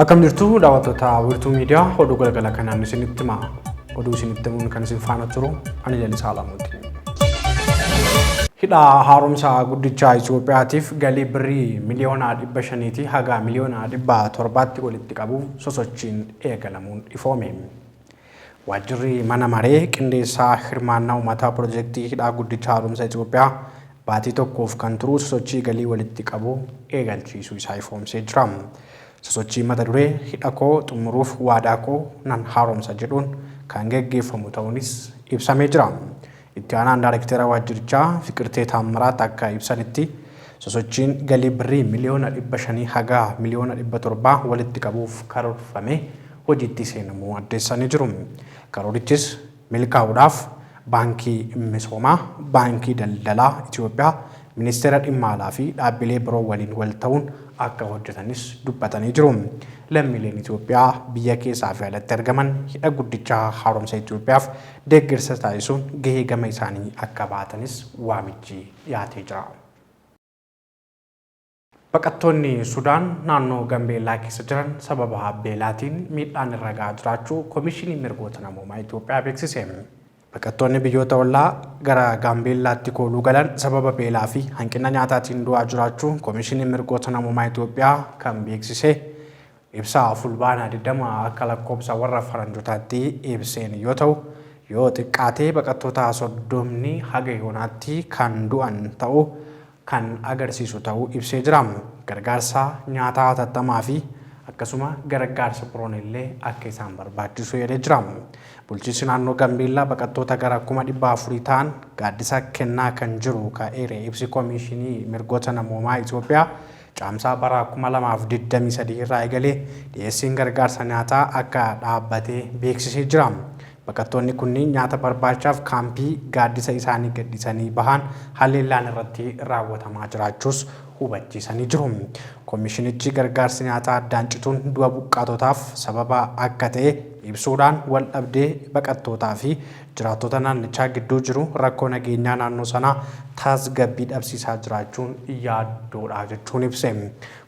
Akkam jirtu daawwattoota Wiirtuu Miidiyaa oduu galgala kanaan isinitti himaa. Oduu isinitti himuun kan isin faana turu ani Lalisaa Laamuuti. Hidha haaromsa guddichaa Itoophiyaatiif galii birrii miliyoona 500 haga miliyoona 700 walitti qabuuf sosochiin eegalamuun ifoome. Waajjirri mana maree qindeessaa hirmaannaa uummataa piroojeektii hidha guddichaa haaromsa Itoophiyaa baatii tokkoof kan turu sosochii galii walitti qabu eegalchiisuu isaa ifoomsee jira. Sosochii mata duree hidha koo xumuruuf waadaa koo nan haaromsa jedhuun kan geggeeffamu ta'uunis ibsamee jira. Itti aanaan daayirektara waajjirichaa Fiqirtee Taammiraat akka ibsanitti sosochiin galii birrii miliyoona 500 haga miliyoona 700 walitti qabuuf karoorfame hojiitti seenamuu addeessanii jiru. Karoorichis milkaa'uudhaaf baankii misoomaa, baankii daldalaa Itoophiyaa, ministeera dhimma alaa fi dhaabbilee biroo waliin wal ta'uun akka hojjetanis dubbatanii jiru. Lammiileen Itoophiyaa biyya keessaa fi alatti argaman hidha guddichaa haaromsa Itoophiyaaf deeggarsa taasisuun gahee gama isaanii akka baatanis waamichi dhiyaatee jira. Baqattoonni Sudaan naannoo Gambeellaa keessa jiran sababa beelaatiin miidhaan irra gahaa jiraachuu Komishinii Mirgoota Namoomaa Itoophiyaa beeksise. Baqattoonni biyyoota ollaa gara Gambeellaatti kooluu galan sababa beelaa fi hanqina nyaataatiin du'aa jiraachuu Komishinii Mirgoota Namoomaa Itoophiyaa kan beeksise ibsaa fulbaana 20 akka lakkoobsa warra faranjootaatti ibseen yoo ta'u, yoo xiqqaatee baqattoota 30 haga yoonaatti kan du'an ta'uu kan agarsiisu ta'uu ibsee jira. Gargaarsa nyaataa hatattamaa fi akkasuma gargaarsa biroon illee akka isaan barbaachisu jedhee jira. Bulchiinsi naannoo Gambeellaa baqattoota gara 400 ta'an gaaddisa kennaa kan jiru ka'eere ibsi Komishinii Mirgoota Namoomaa Itoophiyaa caamsaa bara 2023 irraa eegalee dhiyeessiin gargaarsa nyaataa akka dhaabbatee beeksisee jira. Baqattoonni kunniin nyaata barbaachaaf kaampii gaaddisa isaanii gaddisanii bahan haleellaan irratti raawwatamaa jiraachuus hubachiisanii jiru. Komishinichi gargaarsi nyaataa addaan cituun du'a buqqaatotaaf sababa akka ta'e ibsuudhaan wal dhabdee baqattootaa fi jiraattota naannichaa gidduu jiru rakkoo nageenyaa naannoo sanaa tasgabbii dhabsiisaa jiraachuun yaaddoodha jechuun ibse.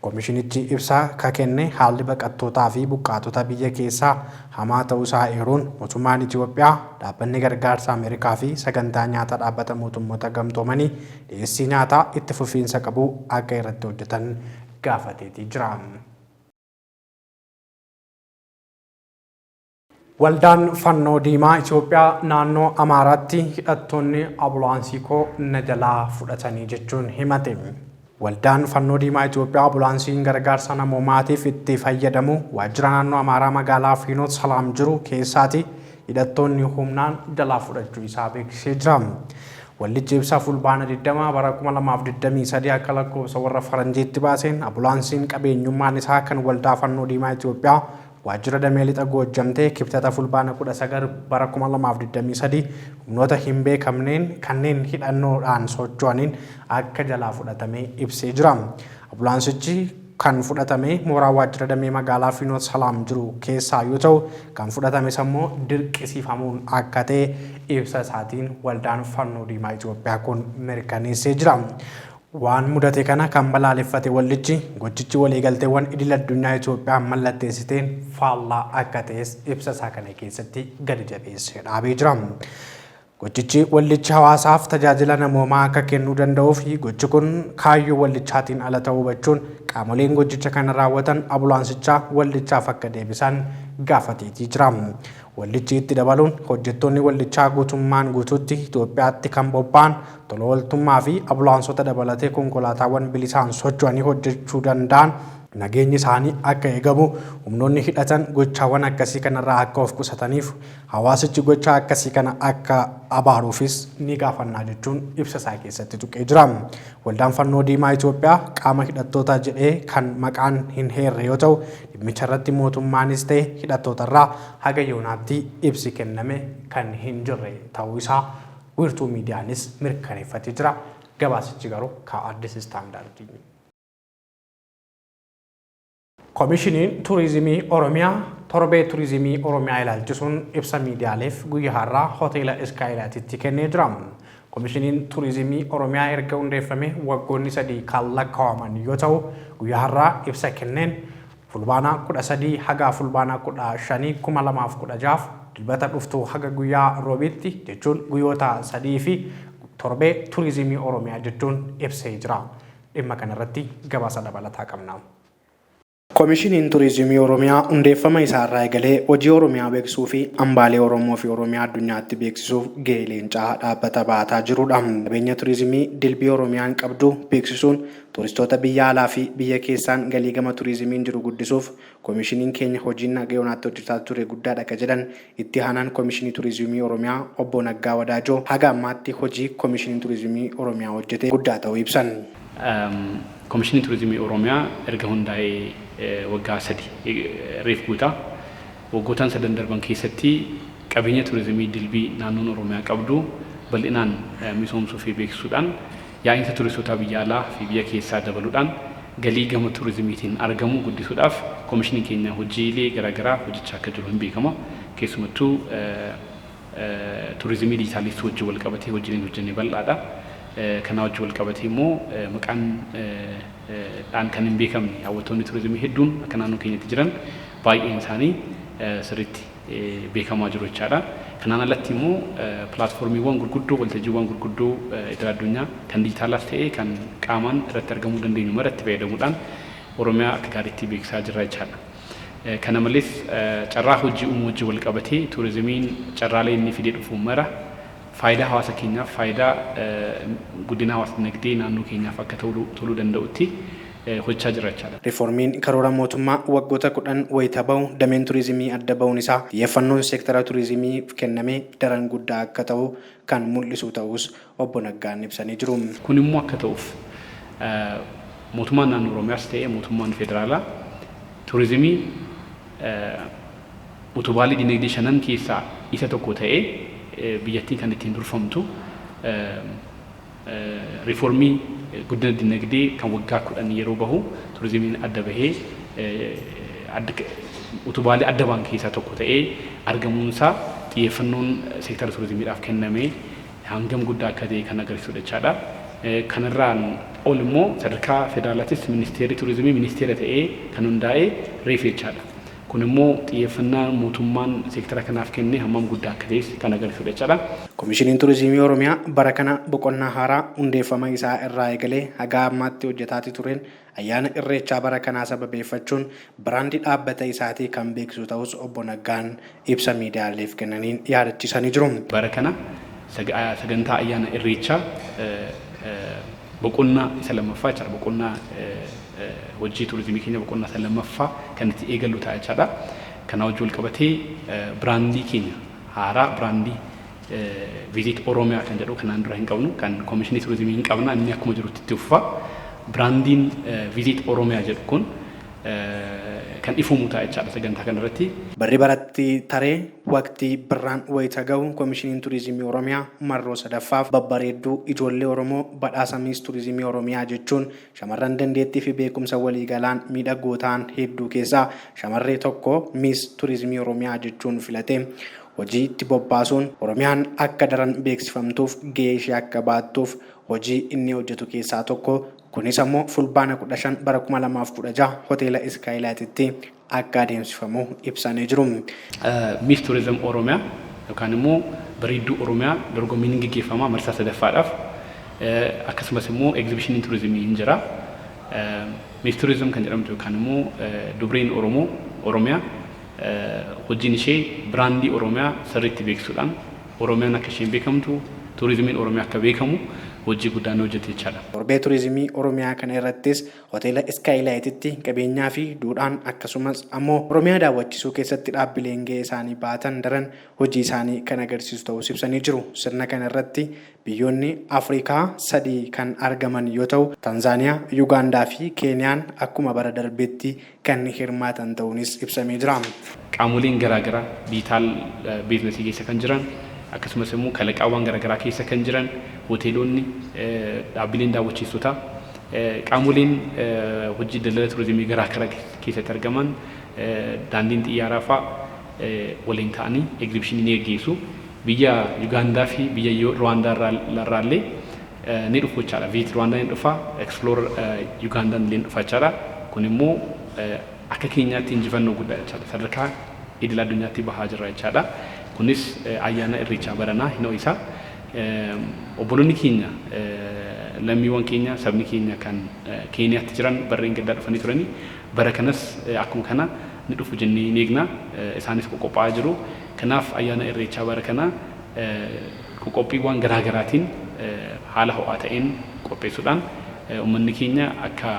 Komishinichi ibsaa ka kenne haalli baqattootaa fi buqqaatota biyya keessaa hamaa ta'uusaa eeruun mootummaan Itoophiyaa, dhaabbanni gargaarsa Ameerikaa fi sagantaa nyaataa dhaabbata mootummoota gamtoomanii dhiyeessii nyaataa itti fufiinsa qabu akka irratti hojjetan gaafateetii jira. Waldaan Fannoo Diimaa Itoophiyaa naannoo Amaaraatti hidhattoonni ambulaansii koo na jalaa fudhatanii jechuun himate. Waldaan Fannoo Diimaa Itoophiyaa ambulaansiin gargaarsa namoomaatiif itti fayyadamu waajjira naannoo Amaaraa magaalaa Fiinoot Salaam jiru keessaati hidhattoonni humnaan jalaa fudhachuu isaa beeksisee jira. Waldichi ibsa fulbaana 20 bara 2023 akka lakkoofsa warra faranjiitti baaseen ambulaansiin qabeenyummaan isaa kan Waldaa Fannoo Diimaa Itoophiyaa waajjira damee lixa Goojjamtee kibxata fulbaana 19 bara 2023 humnoota hin beekamneen kanneen hidhannoodhaan socho'aniin akka jalaa fudhatamee ibsee jira. Ambulaansichi kan fudhatame mooraa waajjira damee magaalaa Fiinoot Salaam jiru keessaa yoo ta'u, kan fudhatames immoo dirqisiifamuun akka ta'e ibsa isaatiin Waldaan Fannoo Diimaa Itoophiyaa kun mirkaneessee jira. Waan mudate kana kan balaaleffate waldichi gochichi waliigalteewwan idil addunyaa Itoophiyaa mallatteessiteen faallaa akka ta'es ibsa isaa kana keessatti gadi jabeessee dhaabee jira. Gochichi waldichi hawaasaaf tajaajila namoomaa akka kennuu danda'uu fi gochi kun kaayyoo waldichaatiin ala ta'uu hubachuun qaamoleen gochicha kana raawwatan ambulaansichaa waldichaaf akka deebisan gaafateetii jira. Waldichi itti dabaluun hojjettoonni waldichaa guutummaan guutuutti Itoophiyaatti kan bobba'an tola ooltummaa fi ambulaansota dabalatee konkolaataawwan bilisaan socho'anii hojjechuu danda'an nageenyi isaanii akka eegamu humnoonni hidhatan gochaawwan akkasii kanarraa akka of qusataniif hawaasichi gochaa akkasii kana akka abaaruufis ni gaafannaa jechuun ibsa isaa keessatti tuqee jira. Waldaan Fannoo Diimaa Itoophiyaa qaama hidhattootaa jedhee kan maqaan hin heerre yoo ta'u, dhimmicha irratti mootummaanis ta'e hidhattootarraa haga yoonaatti ibsi kenname kan hin jirre ta'uu isaa Wiirtuu Miidiyaanis mirkaneeffatee jira. Gabaasichi garuu ka Addis Istaandaardii. Komishiniin Turizimii Oromiyaa torbee turizimii Oromiyaa ilaalchisuun ibsa miidiyaaleef guyyaa har'aa hoteela Iskaayilaatitti kennee jira. Komishiniin Turizimii Oromiyaa erga hundeeffame waggoonni 3 kan lakkaa'aman yoo ta'u, guyyaa har'aa ibsa kenneen fulbaana 13 haga fulbaana 15 2016 dilbata dhuftuu haga guyyaa roobitti jechuun guyyoota 3 fi torbee turizimii Oromiyaa jechuun ibsee jira. Dhimma kanarratti gabaasa dabalataa qabna. Koomishiniin Turizimii Oromiyaa hundeeffama isaa irraa eegalee hojii Oromiyaa beeksisuu fi hambaalee Oromoo fi Oromiyaa addunyaatti beeksisuuf gahee leencaa dhaabbata baataa jirudha. Qabeenya turizimii dilbii Oromiyaan qabdu beeksisuun turistoota biyya alaa fi biyya keessaan galii gama turizimiin jiru guddisuuf koomishiniin keenya hojiin nagayonaatti hojjetaa ture guddaadha akka jedhan itti aanaan koomishinii Turizimii Oromiyaa obbo Naggaa Wadaajoo haga ammaatti hojii koomishiniin Turizimii Oromiyaa hojjete guddaa ta'uu ibsan. Koomishiniin Turizimii Oromiyaa erga hundaa'ee waggaa 3 reef guutaa waggootaan 3 darban keessatti qabeenya turizimii dilbii naannoon Oromiyaa qabdu bal'inaan misoomsuu fi beeksisuudhaan yaa'insa turistoota biyya alaa fi biyya keessaa dabaluudhaan galii gama turizimiitiin argamu guddisuudhaaf koomishiniin keenya hojiilee garaagaraa hojjechaa akka jiru hin beekama. Keessumattuu turizimii diijitaalistii wajjin wal qabatee hojiileen hojjennee bal'aadha. Kana wajjin wal qabatee immoo maqaan dhaan kan hin beekamne hawwattoonni turizimii hedduun akka naannoo keenyatti jiran baay'een isaanii sirriitti beekamaa jiru jechaadha. Kanaan alatti immoo pilaatfoormiiwwan gurguddoo waltajjiiwwan gurguddoo idil addunyaa kan diijitaalaas ta'ee kan qaamaan irratti argamuu dandeenyu maratti fayyadamuudhaan Oromiyaa akka gaariitti beeksisaa jirra jechaadha. Kana malees carraa hojii uumuu wajjin wal qabatee turizimiin carraalee inni fidee dhufu mara faayidaa hawaasa keenyaaf faayidaa guddina hawaasa dinagdee naannoo keenyaaf akka toluu danda'utti hojjechaa jira jechaadha. Riiformiin karoora mootummaa waggoota 10 wayita bahu dameen turizimii adda bahuun isaa xiyyeeffannoon seektara turizimii kennamee daran guddaa akka ta'u kan mul'isu ta'us obbo Naggaan ibsanii jiru. Kun immoo akka ta'uuf mootummaan naannoo Oromiyaas ta'ee mootummaan federaalaa turizimii utubaalee dinagdee 5 keessaa isa tokko ta'ee biyyattiin kan ittiin durfamtu riiformii guddina dinagdee kan waggaa 10 yeroo bahu turizimiin adda bahee utubaalee adda ba'an keessaa tokko ta'ee argamuunsaa xiyyeeffannoon seektara turizimiidhaaf kennamee hangam guddaa akka ta'e kan agarsiisudha jechaadha. Kanarraan ol immoo sadarkaa federaalaatis ministeerri turizimii ministeera ta'ee kan hundaa'e reef jechaadha. Kun immoo xiyyeeffannaa mootummaan seektara kanaaf kenne hammam guddaa akka ta'e kan agarsiisudha jechaadha. Koomishiniin Turizimii Oromiyaa bara kana boqonnaa haaraa hundeeffama isaa irraa eegalee haga ammaatti hojjetaatii tureen ayyaana Irreechaa bara kanaa sababeeffachuun biraandii dhaabbata isaatii kan beeksisu ta'us obbo Naggaan ibsa miidiyaaleef kennaniin yaadachiisanii jiru. Bara kana sagantaa ayyaana Irreechaa boqonnaa isa lammaffaa jechaadha. Boqonnaa hojii turizimii keenya boqonnaa isa lammaffaa kan itti eegallu ta'a jechaadha. Kana wajjin wal qabatee biraandii keenya haaraa biraandii viizit Oromiyaa kan jedhu kanaan dura hin qabnu kan koomishinii turizimii hin qabna inni akkuma jirutti itti uffaa. Biraandiin viizit Oromiyaa jedhu kun kan ifamu ta'a jechaadha sagantaa kanarratti. Barri baratti taree waqtii birraan wayita gahu koomishiniin Turizimii Oromiyaa marroo sadaffaaf babbareedduu ijoollee Oromoo badhaasa Miis Turizimii Oromiyaa jechuun shamarran dandeettii fi beekumsa waliigalaan miidhagoo ta'an hedduu keessaa shamarree tokko Miis Turizimii Oromiyaa jechuun filate. Hojii itti bobbaasuun Oromiyaan akka daran beeksifamtuuf gahee ishee akka baattuuf hojii inni hojjetu keessaa tokko. Kunis ammoo fulbaana 15 bara 2016 hoteela Iskaayilaatitti akka adeemsifamu ibsanii jiru. Miis Turizimii Oromiyaa yookaan immoo bareedduu Oromiyaa dorgommiin gaggeeffama marsaa sadaffaadhaaf akkasumas immoo egzibishiniin turizimii hin jira. Miis Turizimii kan jedhamtu yookaan immoo dubreen Oromiyaa hojiin ishee biraandii Oromiyaa sirriitti beeksisuudhaan Oromiyaan akka isheen beekamtu turizimiin Oromiyaa akka beekamu hojii guddaan hojjete jechaadha. Torbee turizimii Oromiyaa kana irrattis hoteela Iskaayilaayititti qabeenyaa fi duudhaan akkasumas ammoo Oromiyaa daawwachiisuu keessatti dhaabbileen gahee isaanii baatan daran hojii isaanii kan agarsiisu ta'uu ibsanii jiru. Sirna kana irratti biyyoonni Afrikaa 3 kan argaman yoo ta'u Tanzaaniyaa, Yuugaandaa fi Keeniyaan akkuma bara darbeetti kan hirmaatan ta'uunis ibsamee jira. Qaamoleen garaagaraa diijitaal biizinasii keessa kan jiran akkasumas immoo kalaqaawwan garaagaraa keessa kan jiran hoteelonni dhaabbileen daawwachiistotaa qaamoleen hojii daldala turizimii garaagaraa keessatti argaman daandiin xiyyaaraa fa'aa waliin ta'anii egzibishinii ni gaggeessu. Biyya Yuugaandaa fi biyya Ruwaandaa irraallee ni dhufu jechaadha. Viit Ruwaandaa ni dhufa, Explorer Yuugaandaan illee ni dhufa jechaadha. Kun immoo akka keenyaatti injifannoo guddaa jechaadha. Sadarkaa idil addunyaatti bahaa jirra jechaadha. Kunis ayyaana irreechaa baranaa hinoo isaa obboloonni keenya lammiiwwan keenya sabni keenya kan Keeniyaatti jiran barreen gaddaa dhufanii turanii bara kanas akkuma kana ni dhufu jennee ni eegna. Isaanis qophaa'aa jiru. Kanaaf ayyaana irreechaa bara kana qophiiwwan garaa garaatiin haala ho'aa ta'een qopheessuudhaan uummanni keenya akka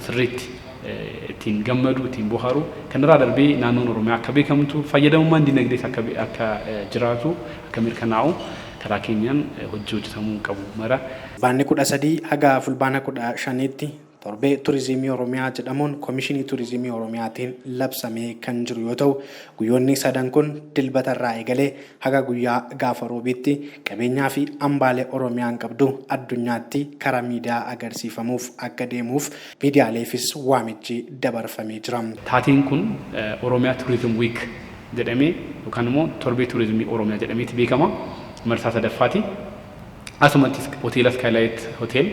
sirriitti ittiin gammadu ittiin bohaaru kanarraa darbee naannoon Oromiyaa akka beekamtu fayyadamummaan dinagdees akka jiraatu akka mirkanaa'u karaa keenyaan hojii hojjetamuu qabu mara. Fulbaanni 13 haga fulbaana 15tti torbee turizimii Oromiyaa jedhamuun Komishinii Turizimii Oromiyaatiin labsamee kan jiru yoo ta'u guyyoonni sadan kun dilbatarraa eegalee haga guyyaa gaafa roobiitti qabeenyaa fi hambaalee Oromiyaan qabdu addunyaatti karaa miidiyaa agarsiifamuuf akka deemuuf miidiyaaleefis waamichi dabarfamee jira. Taateen kun Oromiyaa Tourism Week jedhamee yookaan immoo torbee turizimii Oromiyaa jedhameeti beekama. Marsaa sadaffaati. Asumattis hoteela Skylight Hotel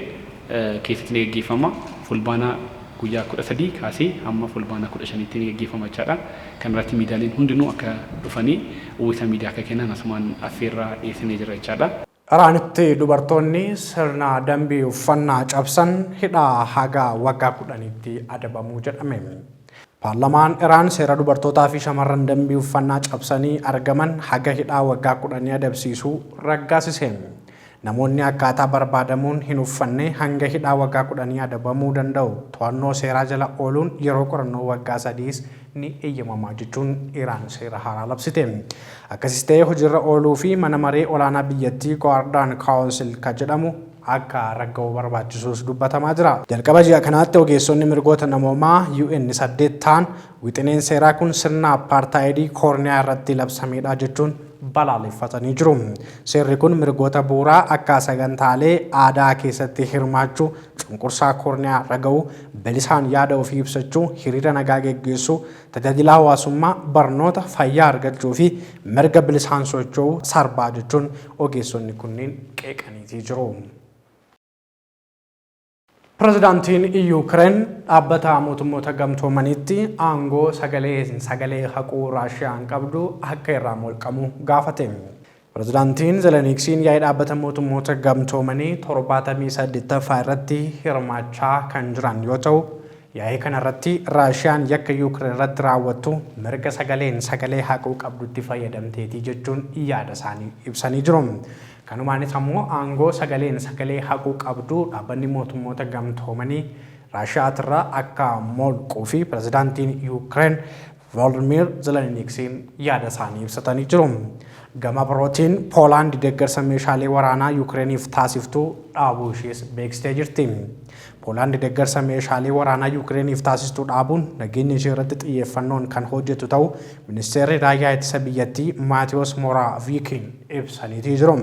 keessatti ni gaggeeffama. Fulbaana guyyaa 13 kaasee hamma fulbaana 15tti ni gaggeeffama jechaadha. Kan irratti miidiyaaleen hundinuu akka dhufanii uwwisa miidiyaa akka kennan asumaan affeerraa dhiyeessinee jira jechaadha. Iraanitti dubartoonni sirna dambii uffannaa cabsan hidhaa haga waggaa 10tti adabamuu jedhame. Paarlamaan Iraan seera dubartootaa fi shamarran dambii uffannaa cabsanii argaman haga hidhaa waggaa 10 adabsiisuu raggaasise. Namoonni akkaataa barbaadamuun hin uffanne hanga hidhaa waggaa 10 adabamuu danda'u. To'annoo seeraa jala ooluun yeroo qorannoo waggaa 3 ni eeyyamamaa jechuun Iraan seera haaraa labsite. Akkasis ta'ee hojiirra ooluu fi mana maree olaanaa biyyattii Guardian Council ka jedhamu akka ragga'uu barbaachisuus dubbatamaa jira. Jalqaba ji'a kanaatti ogeessonni mirgoota namoomaa UN 8 ta'an wixineen seeraa kun sirna apartaayidii koorniyaa irratti labsameedha jechuun balaaleffatanii jiru. Seerri kun mirgoota bu'uuraa akka sagantaalee aadaa keessatti hirmaachuu, cunqursaa koorniyaa raga'uu, bilisaan yaada ofii ibsachuu, hiriira nagaa geggeessuu, tajaajila hawaasummaa, barnoota, fayyaa argachuu fi mirga bilisaan socho'uu sarbaa jechuun ogeessonni kunneen qeeqanii jiru. Pirezidaantiin Yuukireen dhaabbata mootummoota gamtoomaniitti aangoo sagalee haquu Raashiyaan qabdu akka irraa molqamu gaafate. Pirezidaantiin Zeleniksiin yaa'ii dhaabbata mootummoota gamtoomanii 78ffaa irratti hirmaachaa kan jiran yoo ta'u, yaa'ii kanarratti Raashiyaan yakka Yuukireen irratti raawwattu mirga sagalee haquu qabdutti fayyadamteetii jechuun yaada isaanii ibsanii jiru. Kanumaanis ammoo aangoo sagalee haquu qabdu dhaabbanni mootummoota gamtoomanii Raashiyaatirraa akka molquu fi pirezidaantiin Yuukireen Volodymyr Zeleniksiin yaada isaanii ibsatanii jiru. Gama birootiin Poolaand deeggarsa meeshaalee waraanaa Yuukireeniif taasiftu dhaabuu ishees beeksistee jirti. Poolaand deeggarsa meeshaalee waraanaa Yuukireeniif taasiftu dhaabuun nageenya ishee irratti xiyyeeffannoon kan hojjetu ta'uu ministeerri raayyaa ittisa biyyattii Maatiyos Mooraaviikiin ibsanii jiru.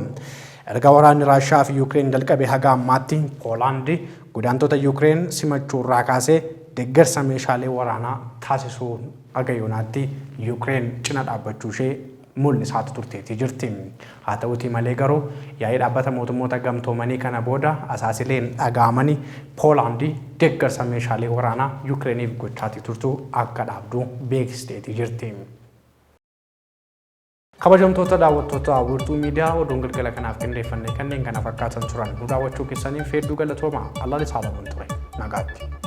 Erga waraanni Raashiyaa fi Yuukireen jalqabe haga ammaatti Poolaand godaantota Yuukireen simachuu irraa kaasee deeggarsa meeshaalee waraanaa taasisuu haga yoonaatti Yuukireen cina dhaabbachuu ishee mul'isaa turteetii jirti. Haa ta'uutii malee garuu yaa'ii dhaabbata mootummoota gamtoomanii kana booda asaasileen dhaga'amanii Poolaand deeggarsa meeshaalee waraanaa Yuukireeniif gochaatii turtu akka dhaabdu beeksisteetii jirti. Kabajamtoota daawwattoota Wiirtuu Miidiyaa oduun galgala kanaaf qindeeffannee kanneen kana fakkaatan turan nu daawwachuu keessaniif hedduu galatoomaa. Allaalee Saalamuun ture. Nagaatti.